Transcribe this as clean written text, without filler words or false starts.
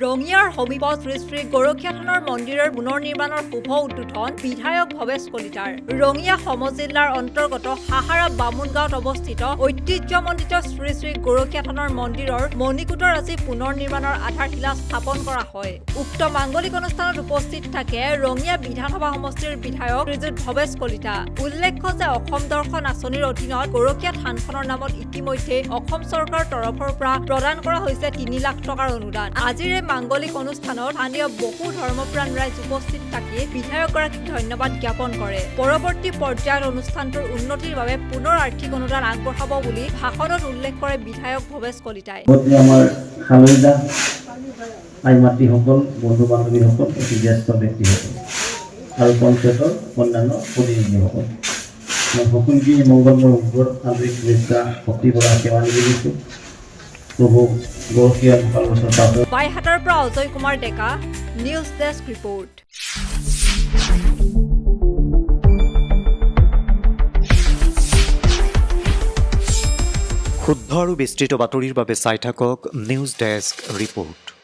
ৰঙিয়াৰ সমীপত শ্ৰী শ্ৰী গৰখীয়া থানৰ মন্দিৰৰ পুনৰ নিৰ্মাণৰ শুভ উদ্বোধন বিধায়ক ভৱেশ কলিতাৰ। ৰঙিয়া সমজিল্লাৰ অন্তৰ্গত সাহাৰা বামুণগাঁৱত অৱস্থিত ঐতিহ্যমণ্ডিত শ্ৰী শ্ৰী গৰখীয়া থানৰ মন্দিৰৰ মণিকূটৰ আজি পুনৰ নিৰ্মাণৰ আধাৰশিলা স্থাপন কৰা হয়। উক্ত মাংগলিক অনুষ্ঠানত উপস্থিত থাকে ৰঙিয়া বিধানসভা সমষ্টিৰ বিধায়ক শ্ৰীযুত ভৱেশ কলিতা। উল্লেখ্য যে অসম দৰ্শন আঁচনিৰ অধীনত গৰখীয়া থানখনৰ নামত ইতিমধ্যে অসম চৰকাৰৰ তৰফৰ পৰা প্ৰদান কৰা হৈছে 3 লাখ টকাৰ অনুদান। আজিৰ এই মাংগলিক অনুষ্ঠানত স্থানীয় বহু ধৰ্মপ্ৰাণ ৰাইজ উপস্থিত থাকি বিধায়কগৰাকীক ধন্যবাদ জ্ঞাপন কৰে। পৰৱৰ্তী পৰ্যায়ত অনুষ্ঠানটোৰ উন্নতিৰ বাবে পুনৰ আৰ্থিক অনুদান আগবঢ়াব বুলি ভাষণত উল্লেখ কৰে বিধায়ক ভৱেশ কলিতাই। আমাৰ খালদা আইমাতৃসকল, বন্ধু বান্ধৱীসকল, অতি জ্যেষ্ঠ ব্যক্তিসকল আৰু পঞ্চায়তৰ অন্যান্য প্ৰতিনিধিসকল, মই সকলোকে মংগলময় উদ্ভৱ আন্তৰিক শুভেচ্ছা ভক্তি পৰা সেৱা নিবেদিছোঁ। প্ৰভু গৰখীয়া বাইহাটাৰ পৰা Ajay Kumar Deka, news desk report. শুদ্ধ আৰু বিস্তৃত বাতৰিৰ বাবে চাই থাকক নিউজ ডেস্ক ৰিপৰ্ট।